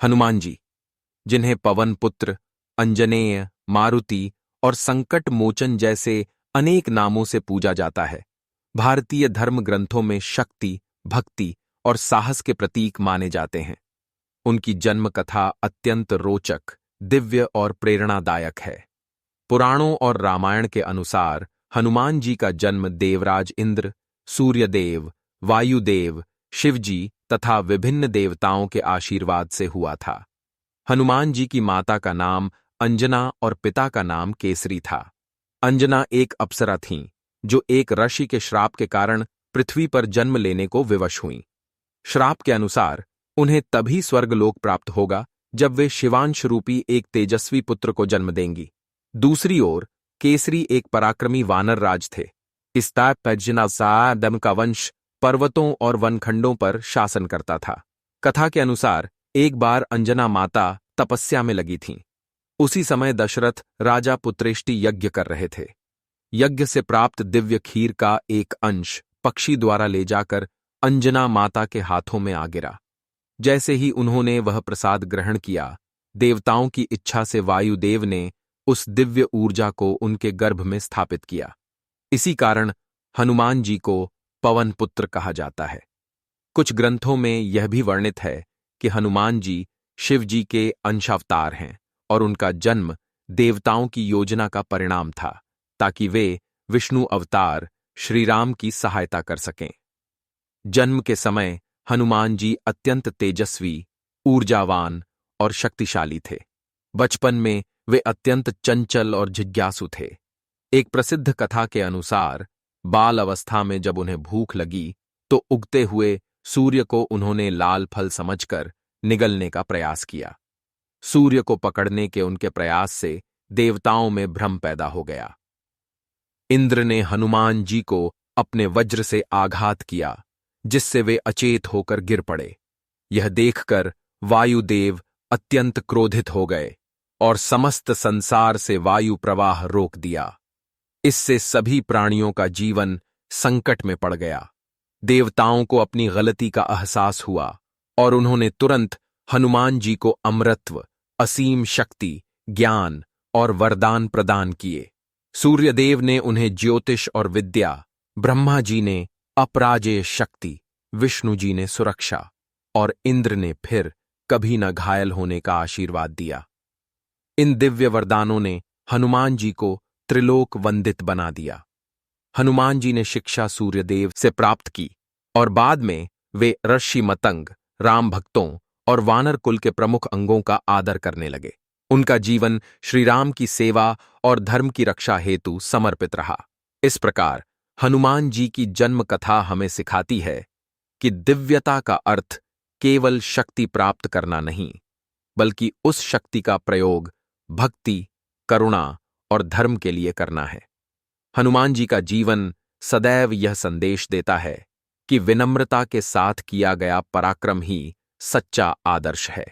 हनुमान जी, जिन्हें पवन पुत्र, अंजनेय, मारुति और संकट मोचन जैसे अनेक नामों से पूजा जाता है, भारतीय धर्म ग्रंथों में शक्ति, भक्ति और साहस के प्रतीक माने जाते हैं। उनकी जन्म कथा अत्यंत रोचक, दिव्य और प्रेरणादायक है। पुराणों और रामायण के अनुसार हनुमान जी का जन्म देवराज इंद्र, सूर्यदेव, वायुदेव, शिवजी तथा विभिन्न देवताओं के आशीर्वाद से हुआ था। हनुमान जी की माता का नाम अंजना और पिता का नाम केसरी था। अंजना एक अप्सरा थीं, जो एक ऋषि के श्राप के कारण पृथ्वी पर जन्म लेने को विवश हुईं। श्राप के अनुसार उन्हें तभी स्वर्गलोक प्राप्त होगा जब वे शिवांश रूपी एक तेजस्वी पुत्र को जन्म देंगी। दूसरी ओर केसरी एक पराक्रमी वानर राज थे। इस दम का वंश पर्वतों और वनखंडों पर शासन करता था। कथा के अनुसार एक बार अंजना माता तपस्या में लगी थीं। उसी समय दशरथ राजा पुत्रेष्टि यज्ञ कर रहे थे। यज्ञ से प्राप्त दिव्य खीर का एक अंश पक्षी द्वारा ले जाकर अंजना माता के हाथों में आ गिरा। जैसे ही उन्होंने वह प्रसाद ग्रहण किया, देवताओं की इच्छा से वायुदेव ने उस दिव्य ऊर्जा को उनके गर्भ में स्थापित किया। इसी कारण हनुमान जी को पवन पुत्र कहा जाता है। कुछ ग्रंथों में यह भी वर्णित है कि हनुमान जी शिव जी के अंशावतार हैं और उनका जन्म देवताओं की योजना का परिणाम था, ताकि वे विष्णु अवतार श्री राम की सहायता कर सकें। जन्म के समय हनुमान जी अत्यंत तेजस्वी, ऊर्जावान और शक्तिशाली थे। बचपन में वे अत्यंत चंचल और जिज्ञासु थे। एक प्रसिद्ध कथा के अनुसार बाल अवस्था में जब उन्हें भूख लगी तो उगते हुए सूर्य को उन्होंने लाल फल समझकर निगलने का प्रयास किया। सूर्य को पकड़ने के उनके प्रयास से देवताओं में भ्रम पैदा हो गया। इंद्र ने हनुमान जी को अपने वज्र से आघात किया, जिससे वे अचेत होकर गिर पड़े। यह देखकर वायुदेव अत्यंत क्रोधित हो गए और समस्त संसार से वायु प्रवाह रोक दिया। इससे सभी प्राणियों का जीवन संकट में पड़ गया। देवताओं को अपनी गलती का एहसास हुआ और उन्होंने तुरंत हनुमान जी को अमरत्व, असीम शक्ति, ज्ञान और वरदान प्रदान किए। सूर्यदेव ने उन्हें ज्योतिष और विद्या, ब्रह्मा जी ने अपराजेय शक्ति, विष्णु जी ने सुरक्षा और इंद्र ने फिर कभी न घायल होने का आशीर्वाद दिया। इन दिव्य वरदानों ने हनुमान जी को त्रिलोक वंदित बना दिया। हनुमान जी ने शिक्षा सूर्यदेव से प्राप्त की और बाद में वे ऋषि मतंग, राम भक्तों और वानर कुल के प्रमुख अंगों का आदर करने लगे। उनका जीवन श्री राम की सेवा और धर्म की रक्षा हेतु समर्पित रहा। इस प्रकार हनुमान जी की जन्म कथा हमें सिखाती है कि दिव्यता का अर्थ केवल शक्ति प्राप्त करना नहीं, बल्कि उस शक्ति का प्रयोग भक्ति, करुणा और धर्म के लिए करना है। हनुमान जी का जीवन सदैव यह संदेश देता है कि विनम्रता के साथ किया गया पराक्रम ही सच्चा आदर्श है।